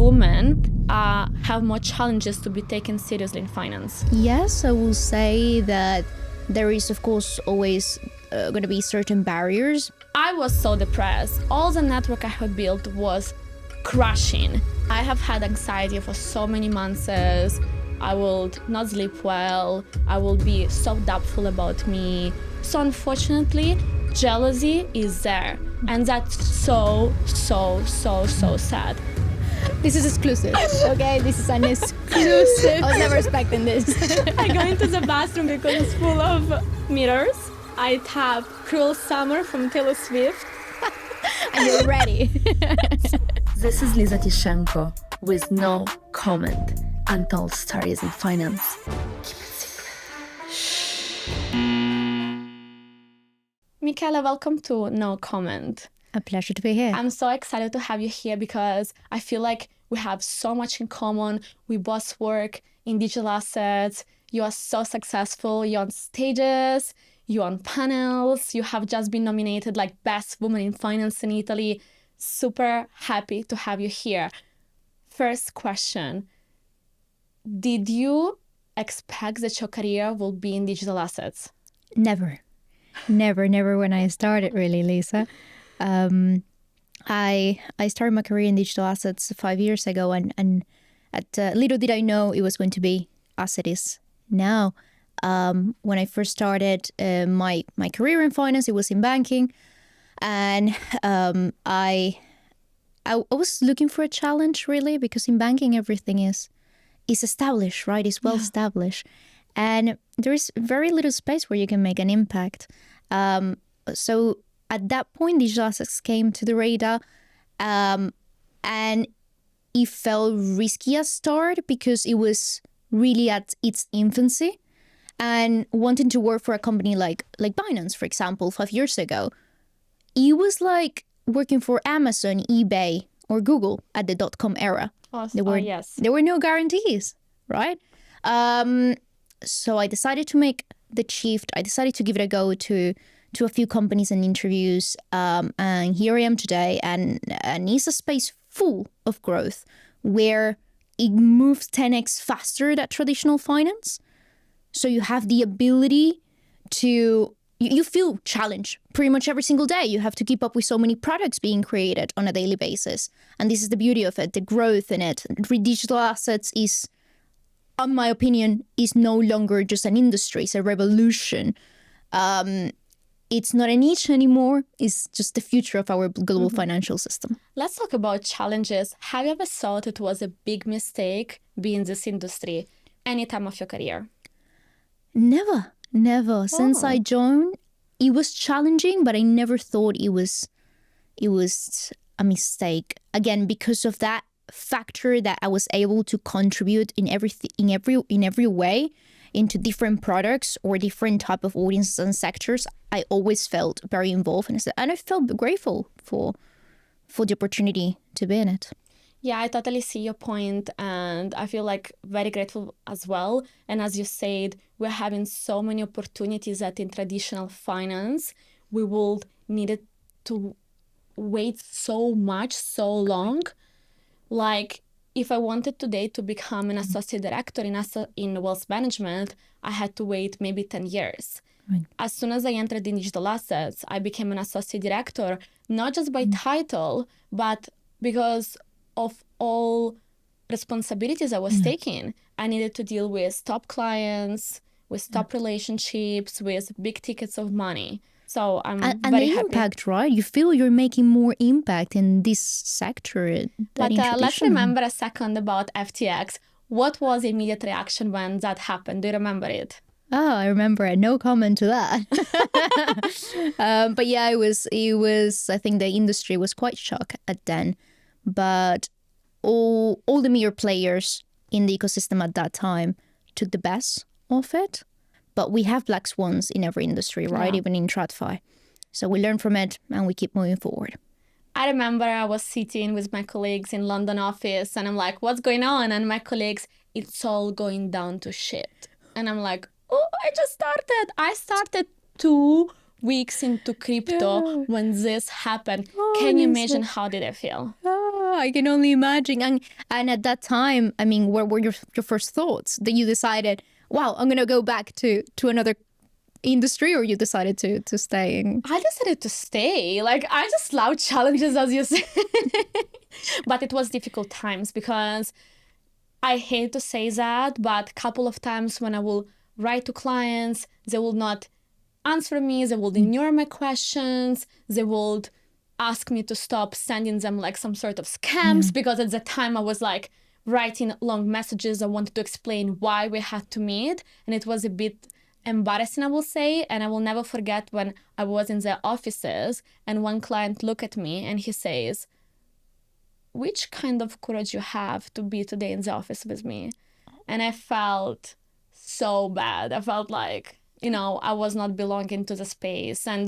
women have more challenges to be taken seriously in finance? Yes, I will say that there is, of course, always going to be certain barriers. I was so depressed. All the network I had built was crashing. I have had anxiety for so many months. I would not sleep well. I will be so doubtful about me. So unfortunately, jealousy is there. And that's so sad. This is exclusive, okay? This is an exclusive. I was never expecting this. I go into the bathroom because it's full of mirrors. I tap Cruel Summer from Taylor Swift. And you're ready. This is Lisa Tyshchenko with no comment. Untold stories in finance. Keep it secret. Michela, welcome to No Comment. A pleasure to be here. I'm so excited to have you here because I feel like we have so much in common. We both work in digital assets. You are so successful. You're on stages, you're on panels. You have just been nominated like Best Woman in Finance in Italy. Super happy to have you here. First question. Did you expect that your career will be in digital assets? Never when I started, really, Lisa. I started my career in digital assets 5 years ago, and little did I know it was going to be as it is now. When I first started my career in finance, it was in banking, and I was looking for a challenge, really, because in banking everything is established, right? It's well established, and there is very little space where you can make an impact. So at that point, digital assets came to the radar, and it felt risky at start because it was really at its infancy. And wanting to work for a company like Binance, for example, 5 years ago, it was like working for Amazon, eBay, or Google at the .com era. There were no guarantees, right? So I decided to make the shift. I decided to give it a go to a few companies and interviews, and here I am today. And it's a space full of growth where it moves 10x faster than traditional finance. So you have the ability to, you feel challenged pretty much every single day. You have to keep up with so many products being created on a daily basis. And this is the beauty of it, the growth in it. Digital assets is, in my opinion, is no longer just an industry, it's a revolution. It's not a niche anymore. It's just the future of our global financial system. Let's talk about challenges. Have you ever thought it was a big mistake being in this industry any time of your career? Never. Since I joined, it was challenging, but I never thought it was a mistake. Again, because of that factor that I was able to contribute in every way into different products or different type of audiences and sectors. I always felt very involved, and I felt grateful for the opportunity to be in it. Yeah, I totally see your point, and I feel like very grateful as well. And as you said, we're having so many opportunities that in traditional finance, we would needed to wait so long. Like if I wanted today to become an associate director in wealth management, I had to wait maybe 10 years. Right. As soon as I entered in digital assets, I became an associate director, not just by title, but because of all responsibilities I was taking. I needed to deal with top clients, with top relationships, with big tickets of money. So I'm very happy. And the impact, right? You feel you're making more impact in this sector. But let's remember a second about FTX. What was the immediate reaction when that happened? Do you remember it? Oh, I remember it. No comment to that. But yeah, it was, I think the industry was quite shocked at then. But all the major players in the ecosystem at that time took the best of it. But we have black swans in every industry, right? Yeah. Even in TradFi. So we learn from it and we keep moving forward. I remember I was sitting with my colleagues in London office and I'm like, what's going on? And my colleagues, it's all going down to shit. And I'm like, oh, I just started. I started 2 weeks into crypto when this happened. Can you imagine how did I feel? Yeah, I can only imagine. And at that time, I mean, what were your first thoughts that you decided, wow, I'm gonna go back to another industry, or you decided to stay in? I decided to stay. Like, I just love challenges, as you say. But it was difficult times because I hate to say that, but a couple of times when I will write to clients, they will not answer me, they will ignore my questions, they will ask me to stop sending them like some sort of scams, because at the time I was like writing long messages. I wanted to explain why we had to meet, and it was a bit embarrassing, I will say. And I will never forget when I was in their offices and one client looked at me and he says, which kind of courage you have to be today in the office with me? And I felt so bad. I felt like, I was not belonging to the space. And,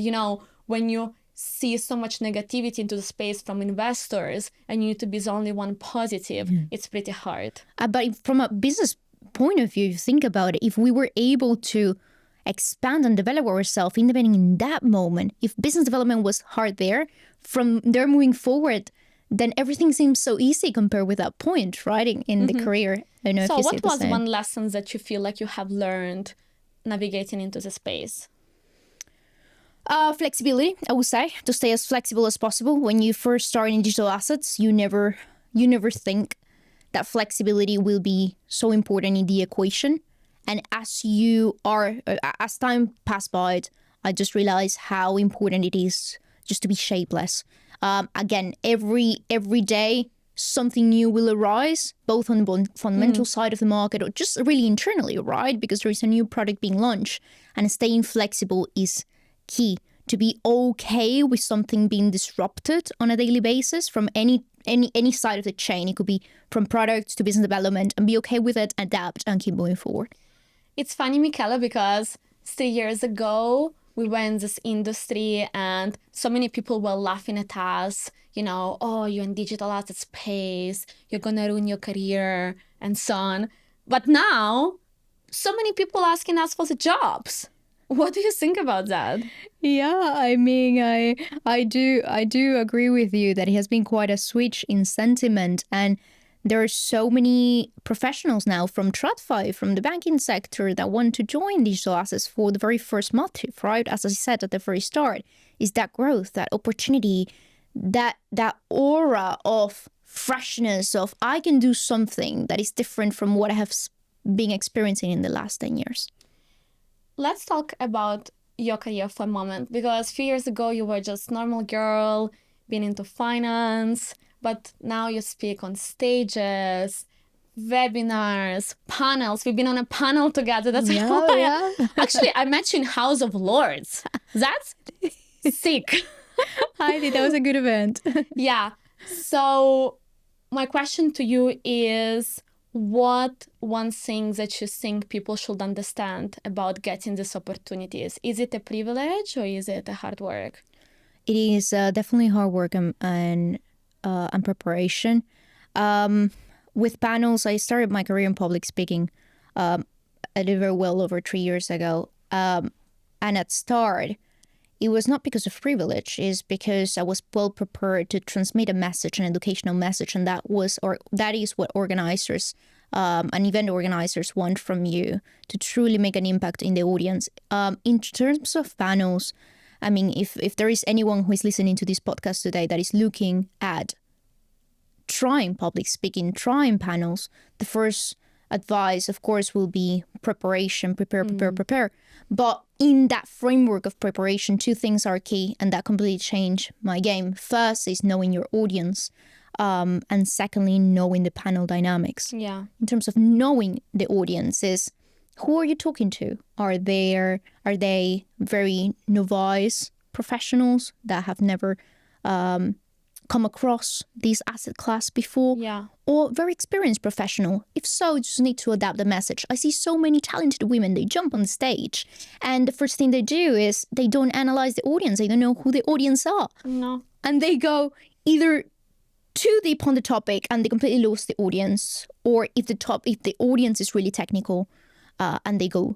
when you see so much negativity into the space from investors and you need to be the only one positive, it's pretty hard. But from a business point of view, think about it. If we were able to expand and develop ourselves independent in that moment, if business development was hard there, from there moving forward, then everything seems so easy compared with that point, right, in the career. I don't know So if you what see the was same. one lesson that you feel like you have learned navigating into the space? Flexibility, I would say, to stay as flexible as possible. When you first start in digital assets, you never think that flexibility will be so important in the equation. And as time passed by, I just realized how important it is just to be shapeless. Again, every day, something new will arise, both on the fundamental side of the market or just really internally, right? Because there is a new product being launched, and staying flexible is key to be okay with something being disrupted on a daily basis from any side of the chain. It could be from products to business development, and be okay with it, adapt, and keep moving forward. It's funny, Michela, because 3 years ago, we were in this industry and so many people were laughing at us, oh, you're in digital asset space, you're going to ruin your career, and so on. But now, so many people asking us for the jobs. What do you think about that? Yeah, I mean, I do agree with you that it has been quite a switch in sentiment, and there are so many professionals now from TradFi, from the banking sector, that want to join digital assets for the very first motive, right? As I said at the very start, is that growth, that opportunity, that aura of freshness of I can do something that is different from what I have been experiencing in the last 10 years. Let's talk about your career for a moment, because a few years ago you were just normal girl, being into finance, but now you speak on stages, webinars, panels. We've been on a panel together. That's Actually, I met you in House of Lords. That's sick. I think that was a good event. Yeah. So my question to you is, what one thing that you think people should understand about getting these opportunities? Is it a privilege or is it a hard work? It is definitely hard work and preparation. With panels, I started my career in public speaking a little well over 3 years ago. And at start, it was not because of privilege, it's because I was well prepared to transmit a message, an educational message, and that is what organizers and event organizers want from you, to truly make an impact in the audience. In terms of panels, I mean, if there is anyone who is listening to this podcast today that is looking at trying public speaking, trying panels, the first advice, of course, will be preparation, prepare. But in that framework of preparation, two things are key, and that completely changed my game. First is knowing your audience, and secondly, knowing the panel dynamics. Yeah. In terms of knowing the audiences, who are you talking to? Are they very novice professionals that have never come across this asset class before? Yeah. Or very experienced professional? If so, you just need to adapt the message. I see so many talented women, they jump on the stage and the first thing they do is they don't analyze the audience. They don't know who the audience are. No. And they go either too deep on the topic and they completely lose the audience, or if the audience is really technical and they go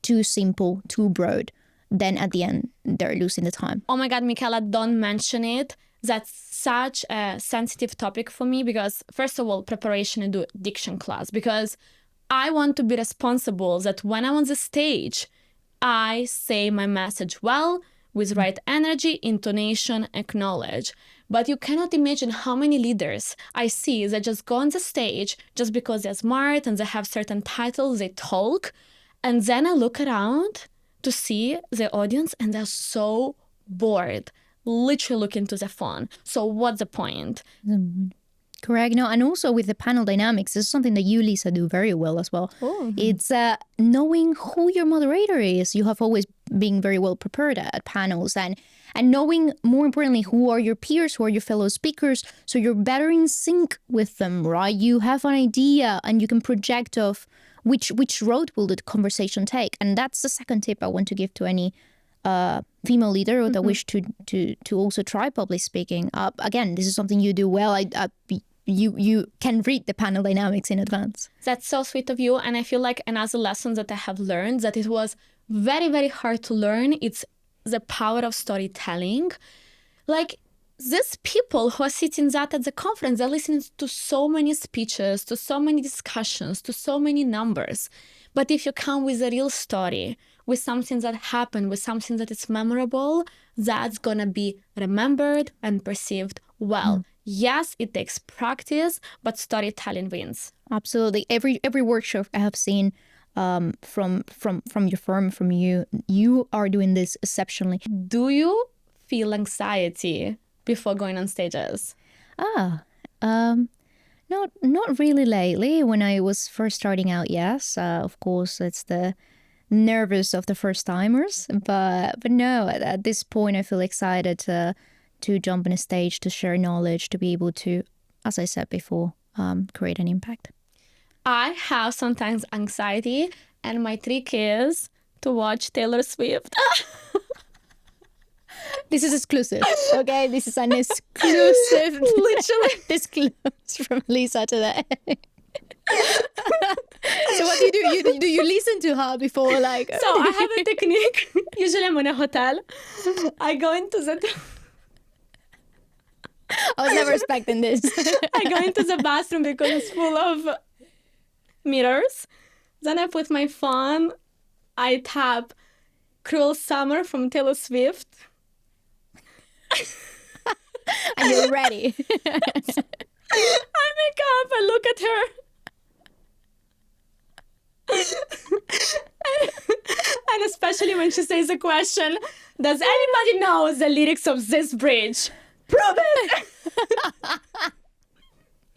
too simple, too broad, then at the end they're losing the time. Oh my God, Michela, don't mention it. That's such a sensitive topic for me because, first of all, preparation and diction class, because I want to be responsible that when I'm on the stage, I say my message well, with right energy, intonation, acknowledge. But you cannot imagine how many leaders I see that just go on the stage just because they're smart and they have certain titles, they talk. And then I look around to see the audience and they're so bored, literally looking to the phone. So what's the point? Correct. No, and also with the panel dynamics, this is something that you, Lisa, do very well as well. Oh. It's knowing who your moderator is. You have always been very well prepared at panels, and knowing, more importantly, who are your peers, who are your fellow speakers, so you're better in sync with them, right? You have an idea and you can project of which road will the conversation take. And that's the second tip I want to give to any female leader that wish to also try public speaking. Again, this is something you do well. You can read the panel dynamics in advance. That's so sweet of you. And I feel like another lesson that I have learned that it was very, very hard to learn. It's the power of storytelling. Like, these people who are sitting that at the conference, they're listening to so many speeches, to so many discussions, to so many numbers. But if you come with a real story, with something that happened, with something that is memorable, that's gonna be remembered and perceived well. Yes, it takes practice, but storytelling wins. Absolutely. Every workshop I have seen from your firm, from you are doing this exceptionally. Do you feel anxiety before going on stages? Not really lately. When I was first starting out, yes. Of course, it's the nervous of the first timers, but no. At this point, I feel excited to jump on a stage, to share knowledge, to be able to, as I said before, create an impact. I have sometimes anxiety, and my trick is to watch Taylor Swift. This is exclusive, okay? This is an exclusive, literally disclosed from Lisa today. So what do you do? Do you listen to her before, like? So I have a technique. Usually I'm in a hotel. I go into the... I was never expecting this. I go into the bathroom because it's full of mirrors. Then I put my phone. I tap Cruel Summer from Taylor Swift. And you're ready. I make up. I look at her. And especially when she says a question, does anybody know the lyrics of this bridge? Prove it!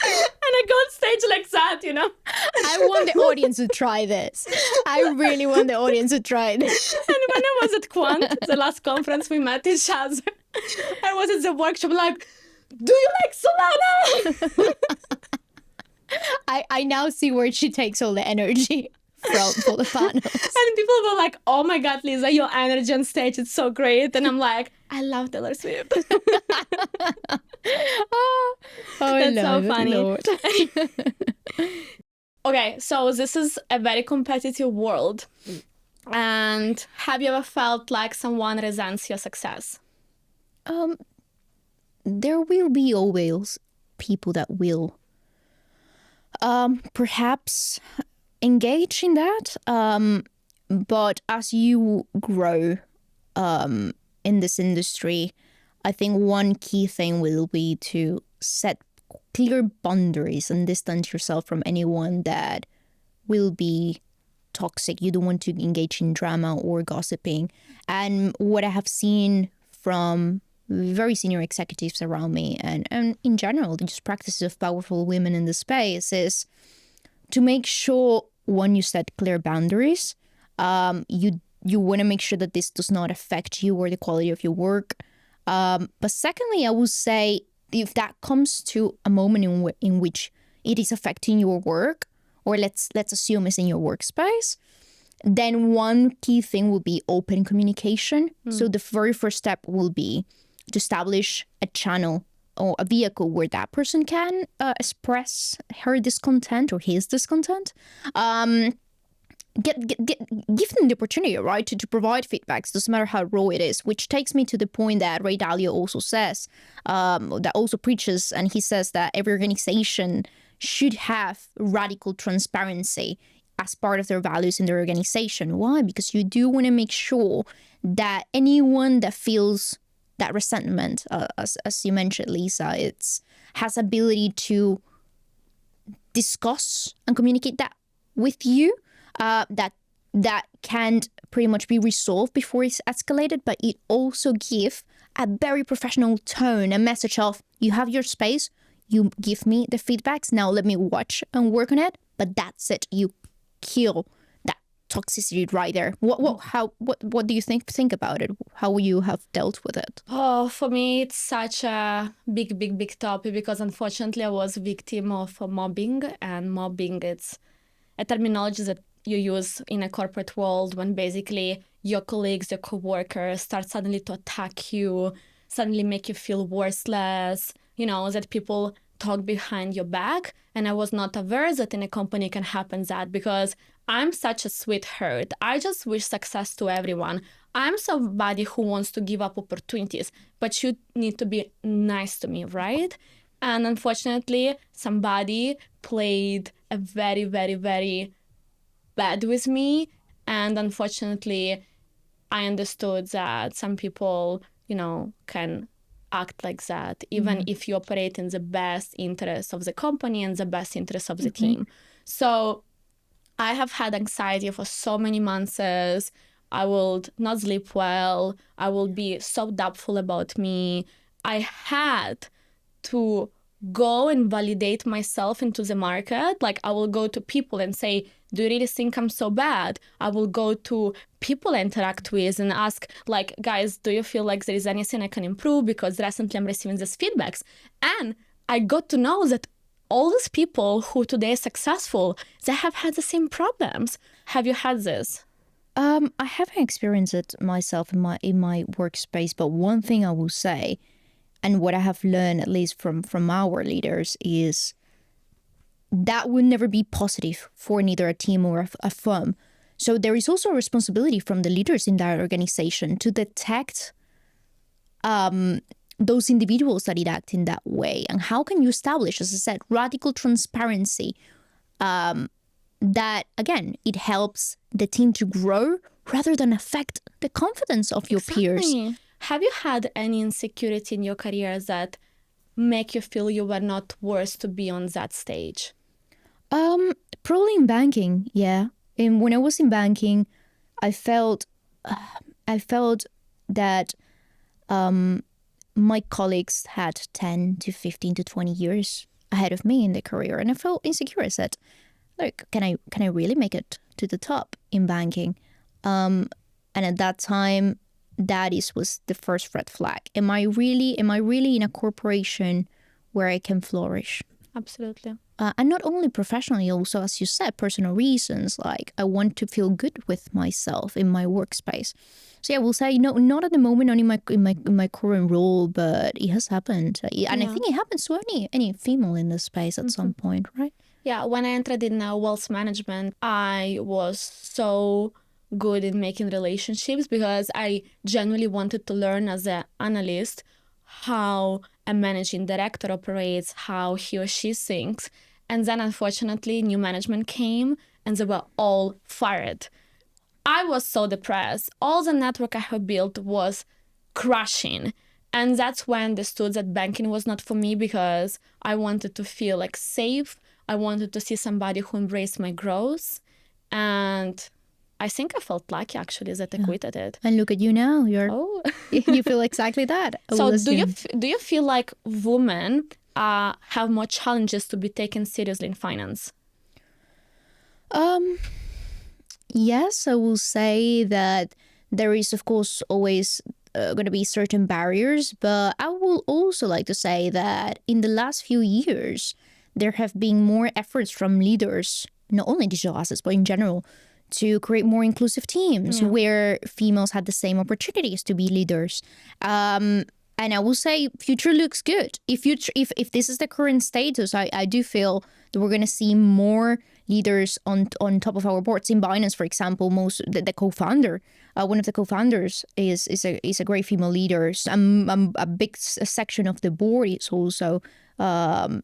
And I go on stage like that, you know? I want the audience to try this. I really want the audience to try this. And when I was at Quant, the last conference we met each other, I was at the workshop like, do you like Solana? I now see where she takes all the energy from for the panels. And people were like, oh my God, Lisa, your energy on stage is so great. And I'm like, I love Taylor Swift. Oh, that's so Lord, funny. Lord. Okay, so this is a very competitive world. And have you ever felt like someone resents your success? There will be always people that will perhaps engage in that. But as you grow in this industry, I think one key thing will be to set clear boundaries and distance yourself from anyone that will be toxic. You don't want to engage in drama or gossiping. And what I have seen from very senior executives around me and in general, just practices of powerful women in the space is to make sure, one, you set clear boundaries. You want to make sure that this does not affect you or the quality of your work. But secondly, I would say if that comes to a moment in which it is affecting your work, or let's assume it's in your workspace, then one key thing will be open communication. So the very first step will be to establish a channel or a vehicle where that person can express her discontent or his discontent. give them the opportunity, right, to provide feedbacks, doesn't matter how raw it is, which takes me to the point that Ray Dalio also says, that also preaches, and he says that every organization should have radical transparency as part of their values in their organization. Why? Because you do want to make sure that anyone that feels that resentment, as you mentioned, Lisa, has ability to discuss and communicate that with you, that can't pretty much be resolved before it's escalated, but it also give a very professional tone, a message of, you have your space, you give me the feedbacks, now let me watch and work on it, but that's it. You kill that toxicity right there. What do you think about it? How you have dealt with it? Oh, for me, it's such a big topic because unfortunately I was a victim of mobbing, and mobbing, it's a terminology that you use in a corporate world when basically your colleagues, your coworkers start suddenly to attack you, suddenly make you feel worthless, that people talk behind your back. And I was not aware that in a company can happen that, because I'm such a sweetheart. I just wish success to everyone. I'm somebody who wants to give up opportunities, but you need to be nice to me, right? And unfortunately, somebody played a very, very, very bad with me. And unfortunately, I understood that some people, can act like that, even if you operate in the best interest of the company and the best interest of the team. So I have had anxiety for so many months. I will not sleep well. I will be so doubtful about me. I had to go and validate myself into the market. Like, I will go to people and say, do you really think I'm so bad? I will go to people I interact with and ask, like, guys, do you feel like there is anything I can improve? Because recently I'm receiving these feedbacks. And I got to know that all these people who today are successful, they have had the same problems. Have you had this? I haven't experienced it myself in my workspace, but one thing I will say, and what I have learned, at least from our leaders, is that will never be positive for neither a team or a firm. So there is also a responsibility from the leaders in that organization to detect those individuals that act in that way. And how can you establish, as I said, radical transparency that, again, it helps the team to grow rather than affect the confidence of your peers. Have you had any insecurity in your career that make you feel you were not worth to be on that stage? Probably in banking, yeah. And when I was in banking, I felt that my colleagues had 10 to 15 to 20 years ahead of me in their career, and I felt insecure. I said, look, can I really make it to the top in banking? And at that time, that was the first red flag. Am I really in a corporation where I can flourish? Absolutely. And not only professionally, also, as you said, personal reasons. Like, I want to feel good with myself in my workspace. So yeah, I will say no, not at the moment, not in my current role, but it has happened, and I think it happens to any female in this space at some point, right? Yeah, when I entered in wealth management, I was so good in making relationships because I genuinely wanted to learn as an analyst how a managing director operates, how he or she thinks. And then unfortunately, new management came and they were all fired. I was so depressed. All the network I had built was crashing. And that's when I understood that banking was not for me, because I wanted to feel like safe. I wanted to see somebody who embraced my growth. And I think I felt lucky, actually, that I quitted it. And look at you now. You feel exactly that. So do you feel like women have more challenges to be taken seriously in finance? Yes, I will say that there is, of course, always going to be certain barriers. But I will also like to say that in the last few years, there have been more efforts from leaders, not only digital assets, but in general, to create more inclusive teams where females had the same opportunities to be leaders. And I will say future looks good. If this is the current status, I do feel that we're going to see more leaders on top of our boards. In Binance, for example, the co-founder, one of the co-founders is a great female leader. A big section of the board is also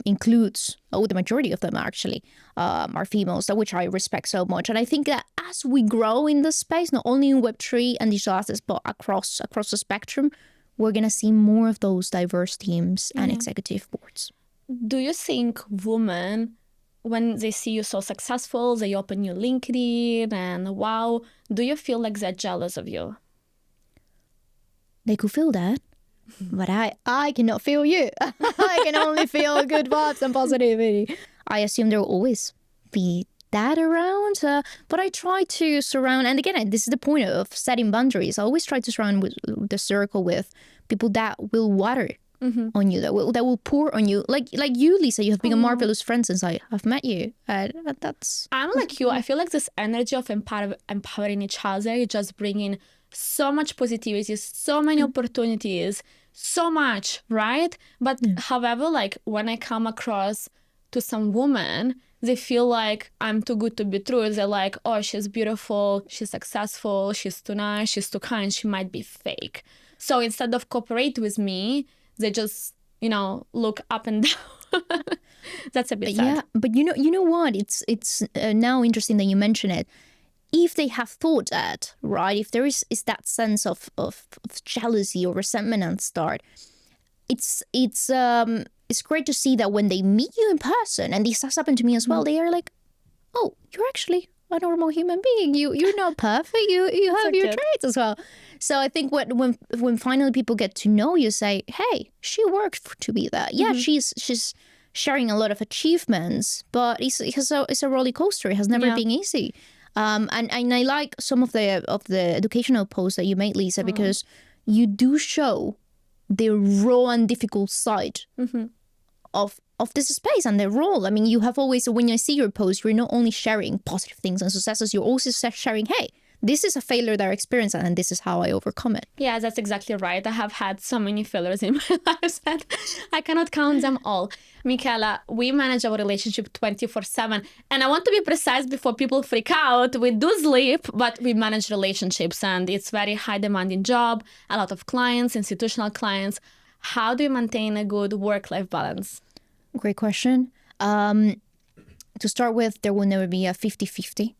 includes, the majority of them actually are females, which I respect so much. And I think that as we grow in this space, not only in Web3 and digital assets, but across the spectrum, we're going to see more of those diverse teams and executive boards. Do you think women, when they see you so successful, they open your LinkedIn and wow, do you feel like they're jealous of you? They could feel that, but I cannot feel you. I can only feel good vibes and positivity. I assume there will always be that around, but I try to surround, and again, this is the point of setting boundaries. I always try to surround the circle with people that will water on you, that will pour on you, like you, Lisa. You have been a marvelous friend since I have met you. That's I'm like you. I feel like this energy of empowering each other is just bringing so much positivity, so many opportunities, so much, right? But however, like when I come across to some women, they feel like I'm too good to be true. They're like, oh, she's beautiful, she's successful, she's too nice, she's too kind, she might be fake. So instead of cooperate with me, they just, look up and down. That's a bit sad. Yeah, but you know what? It's now interesting that you mention it. If they have thought that, right? If there is that sense of jealousy or resentment at the start, it's great to see that when they meet you in person, and this has happened to me as well, they are like, oh, you're actually a normal human being. You're not perfect. You have So your cute. traits as well. So I think when finally people get to know you, say, hey, she worked to be that. Yeah, she's sharing a lot of achievements, but it's a roller coaster. It has never been easy. And I like some of the educational posts that you made, Lisa, because you do show the raw and difficult side of this space and their role. I mean, you have always, when I see your posts, you're not only sharing positive things and successes, you're also sharing, hey, this is a failure that I experienced and this is how I overcome it. Yeah, that's exactly right. I have had so many failures in my life that I cannot count them all. Michela, we manage our relationship 24/7. And I want to be precise before people freak out. We do sleep, but we manage relationships and it's very high demanding job, a lot of clients, institutional clients. How do you maintain a good work-life balance? Great question. To start with, there will never be a 50-50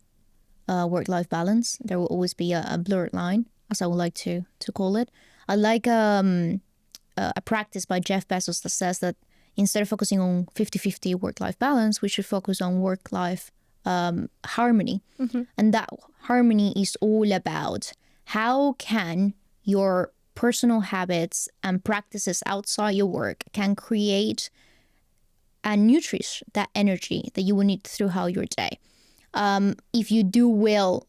work-life balance. There will always be a blurred line, as I would like to call it. I like a practice by Jeff Bezos that says that instead of focusing on 50-50 work-life balance, we should focus on work-life harmony. And that harmony is all about how can your personal habits and practices outside your work can create and nourish that energy that you will need throughout your day. If you do well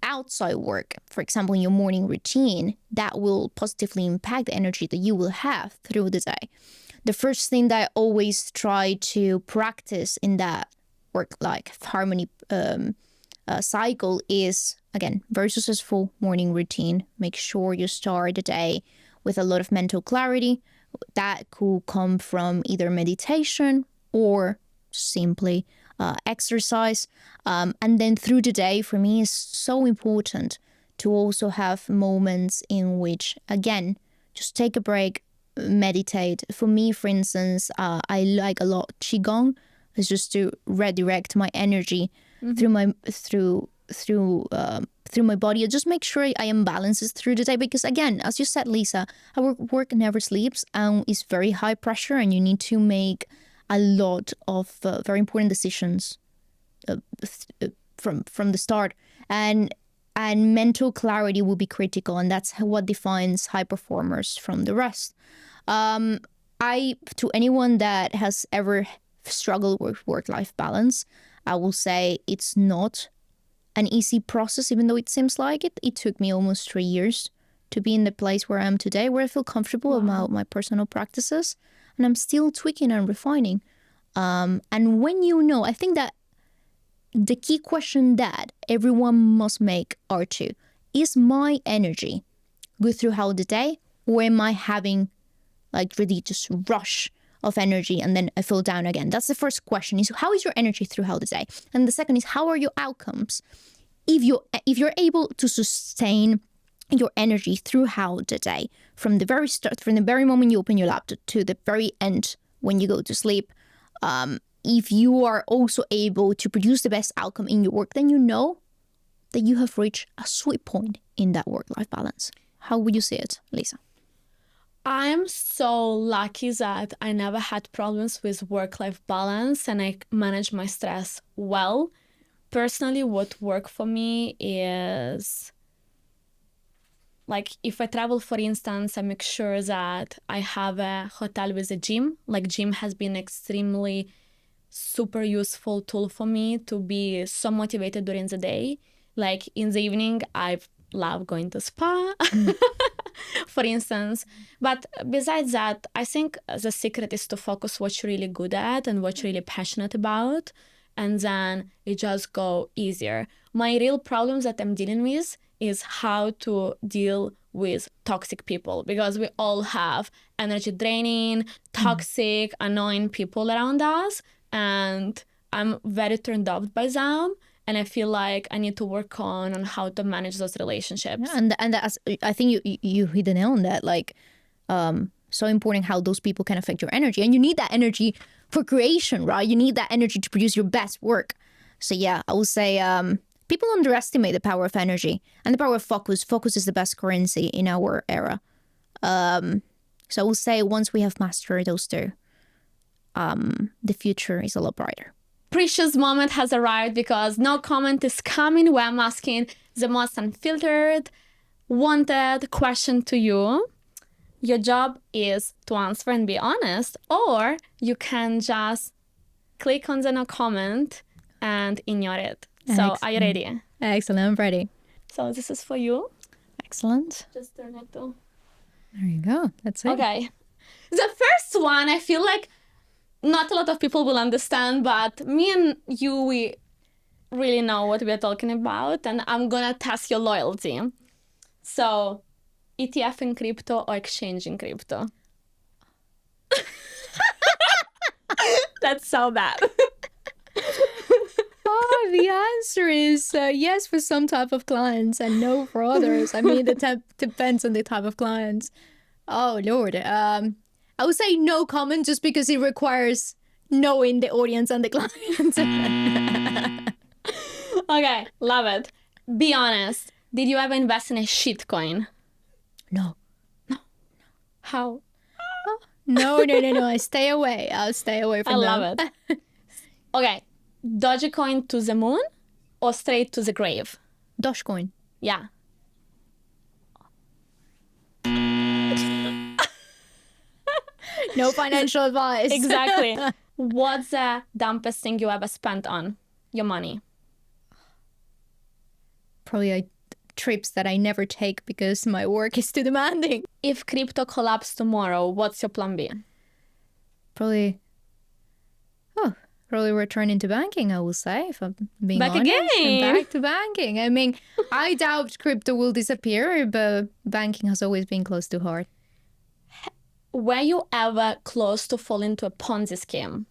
outside work, for example, in your morning routine, that will positively impact the energy that you will have through the day. The first thing that I always try to practice in that work-life harmony cycle is, again, very successful morning routine. Make sure you start the day with a lot of mental clarity. That could come from either meditation or simply exercise. And then through the day, for me, is so important to also have moments in which, again, just take a break, meditate. For me, for instance, I like a lot Qigong. It's just to redirect my energy through my body. I just make sure I am balanced through the day because, again, as you said, Lisa, our work never sleeps and it's very high pressure, and you need to make a lot of very important decisions from the start, and mental clarity will be critical, and that's what defines high performers from the rest. To anyone that has ever struggled with work-life balance, I will say it's not an easy process, even though it seems like it. It took me almost 3 years to be in the place where I am today, where I feel comfortable about my personal practices, and I'm still tweaking and refining. And when I think that the key question that everyone must make are two. Is my energy good throughout the day, or am I having like really just rush of energy, and then I feel down again. That's the first question, is how is your energy throughout the day? And the second is, how are your outcomes? If you're able to sustain your energy throughout the day, from the very start, from the very moment you open your laptop to the very end when you go to sleep, if you are also able to produce the best outcome in your work, then you know that you have reached a sweet point in that work-life balance. How would you see it, Lisa? I'm so lucky that I never had problems with work-life balance and I manage my stress well. Personally, what works for me is, like, if I travel, for instance, I make sure that I have a hotel with a gym. Like, gym has been extremely super useful tool for me to be so motivated during the day. Like, in the evening, I love going to spa, for instance. But besides that, I think the secret is to focus what you're really good at and what you're really passionate about, and then it just go easier. My real problems that I'm dealing with is how to deal with toxic people, because we all have energy draining, toxic, annoying people around us, and I'm very turned off by them. And I feel like I need to work on how to manage those relationships. Yeah, and that's, I think you hit the nail on that. Like, so important how those people can affect your energy, and you need that energy for creation, right? You need that energy to produce your best work. So yeah, I would say people underestimate the power of energy and the power of focus. Focus is the best currency in our era. So I would say once we have mastered those two, the future is a lot brighter. Precious moment has arrived, because no comment is coming where I'm asking the most unfiltered, wanted question to you. Your job is to answer and be honest, or you can just click on the no comment and ignore it. So Excellent. are you ready? Excellent, I'm ready. So this is for you. Excellent. Just turn it to. There you go. That's it. Okay. The first one, I feel like not a lot of people will understand, but me and you, we really know what we are talking about, and I'm gonna test your loyalty. So, ETF in crypto or exchange in crypto? That's so bad. Oh, the answer is yes for some type of clients and no for others. I mean, it depends on the type of clients. Oh, Lord. I would say no comment, just because it requires knowing the audience and the clients. Okay, love it. Be honest. Did you ever invest in a shitcoin? No. How? No. I stay away. I'll stay away from I them. love it. Okay, Dogecoin to the moon or straight to the grave? Dogecoin. Yeah. No financial advice. Exactly. What's the dumbest thing you ever spent on your money? Probably trips that I never take because my work is too demanding. If crypto collapsed tomorrow, what's your plan B? Probably return into banking, I will say, if I'm being Back honest. again. And back to banking. I mean, I doubt crypto will disappear, but banking has always been close to heart. Were you ever close to fall into a Ponzi scheme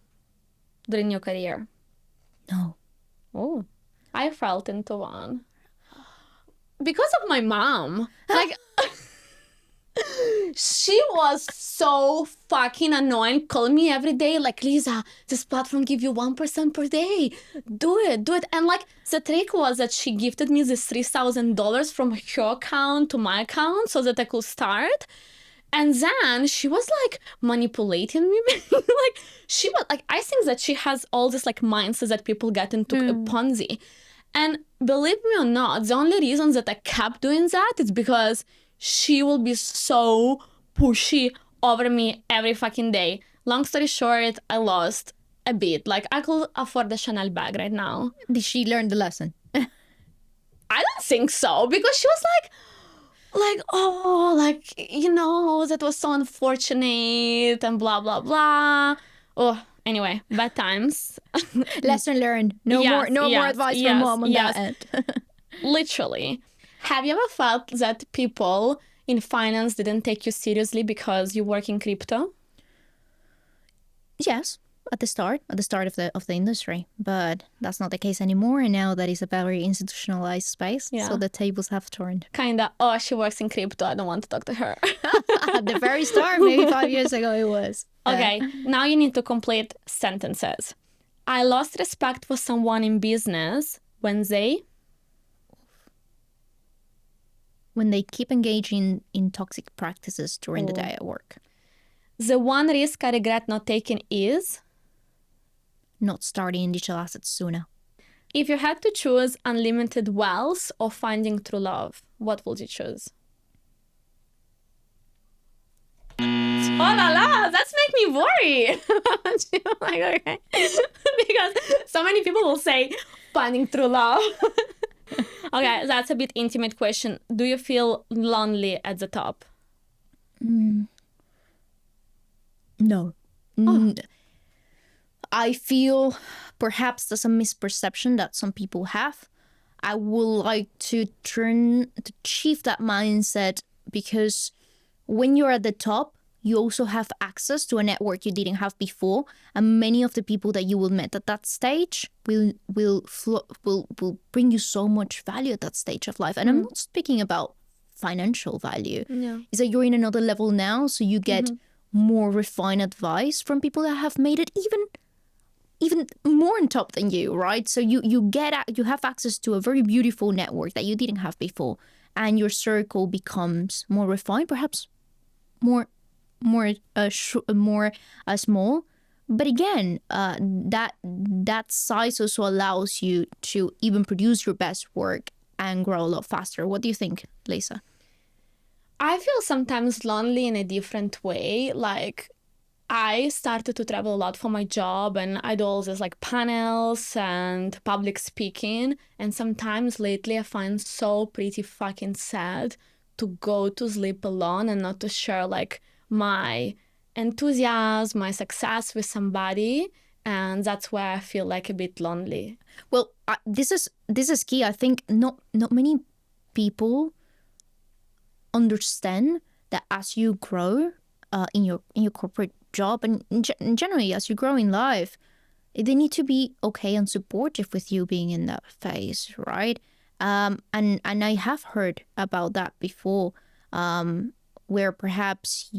during your career? No. Oh, I fell into one. Because of my mom. Like, she was so fucking annoying, calling me every day, like, Lisa, this platform give you 1% per day. Do it. And like, the trick was that she gifted me this $3,000 from her account to my account so that I could start. And then she was like manipulating me. Like, she was like, I think that she has all this like mindset that people get into a Ponzi. And believe me or not, the only reason that I kept doing that is because she will be so pushy over me every fucking day. Long story short, I lost a bit. Like, I could afford a Chanel bag right now. Did she learn the lesson? I don't think so, because she was like, oh, like, you know, that was so unfortunate and blah, blah, blah. Oh, anyway, bad times. Lesson learned. No more advice from mom on that end. Literally. Have you ever felt that people in finance didn't take you seriously because you work in crypto? Yes, at the start of the industry, but that's not the case anymore. And now that is a very institutionalized space, Yeah. so the tables have turned. Kinda, oh, she works in crypto, I don't want to talk to her. At the very start, maybe 5 years ago, it was. Okay, now you need to complete sentences. I lost respect for someone in business when they keep engaging in toxic practices during the day at work. The one risk I regret not taking is... Not starting in digital assets sooner. If you had to choose unlimited wealth or finding true love, what would you choose? Oh la la, that's make me worry. Like, okay. Because so many people will say finding true love. Okay, that's a bit intimate question. Do you feel lonely at the top? No. I feel perhaps there's a misperception that some people have. I would like to achieve that mindset, because when you're at the top, you also have access to a network you didn't have before, and many of the people that you will meet at that stage will bring you so much value at that stage of life. And I'm not speaking about financial value. Yeah. Is that you're in another level now, so you get more refined advice from people that have made it even more on top than you, right? So you have access to a very beautiful network that you didn't have before, and your circle becomes more refined, perhaps more small. But again, that size also allows you to even produce your best work and grow a lot faster. What do you think, Lisa? I feel sometimes lonely in a different way. Like, I started to travel a lot for my job, and I do all these like panels and public speaking. And sometimes lately I find so pretty fucking sad to go to sleep alone and not to share like my enthusiasm, my success with somebody. And that's where I feel like a bit lonely. Well, this is key. I think not many people understand that as you grow in your corporate job, and generally as you grow in life, they need to be okay and supportive with you being in that phase, right? And I have heard about that before, where perhaps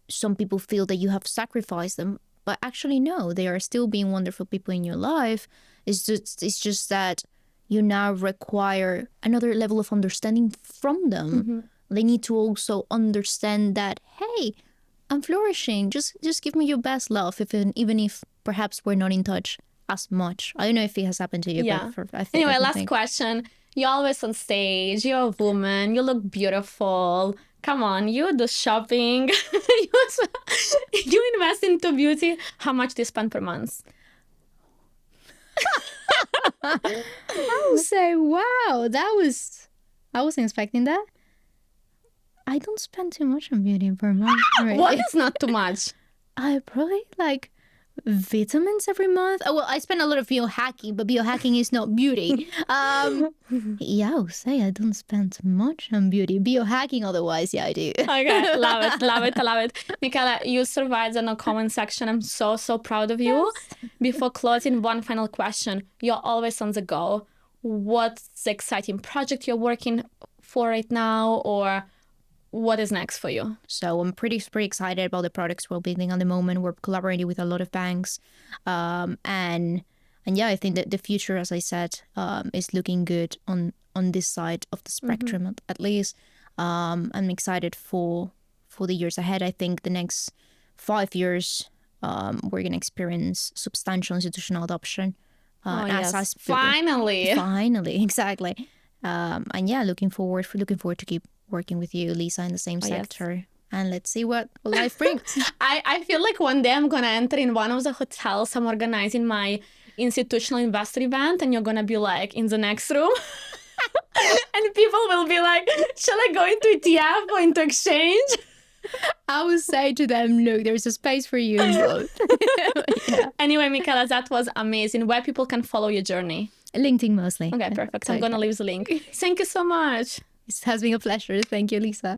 some people feel that you have sacrificed them, but actually no, they are still being wonderful people in your life. It's just that you now require another level of understanding from them. They need to also understand that, hey, I'm flourishing. Just give me your best love, even if perhaps we're not in touch as much. I don't know if it has happened to you. Yeah. But Anyway, last question. You're always on stage. You're a woman. You look beautiful. Come on, you do shopping. You invest into beauty. How much do you spend per month? I would say, wow, I wasn't expecting that. I don't spend too much on beauty per month. Right? What is not too much? I probably like vitamins every month. Oh, well, I spend a lot of biohacking, but biohacking is not beauty. Yeah, I would say I don't spend much on beauty. Biohacking, otherwise, yeah, I do. Okay, love it, love it, love it. Michela, you survived the no comment section. I'm so, so proud of you. Yes. Before closing, one final question. You're always on the go. What's the exciting project you're working for right now, or what is next for you? So I'm pretty excited about the products we're building at the moment. We're collaborating with a lot of banks. And yeah, I think that the future, as I said, is looking good on this side of the spectrum, at least. I'm excited for the years ahead. I think the next 5 years, we're going to experience substantial institutional adoption. Yes. Finally, exactly. And yeah, looking forward to keep working with you, Lisa, in the same sector. Yes. And let's see what life brings. I feel like one day I'm going to enter in one of the hotels. I'm organizing my institutional investor event, and you're going to be like in the next room. And people will be like, shall I go into ETF or into exchange? I would say to them, look, there's a space for you in both. Yeah. Anyway, Michela, that was amazing. Where people can follow your journey? LinkedIn mostly. Okay, perfect. I'm going to leave the link. Thank you so much. It has been a pleasure. Thank you, Lisa.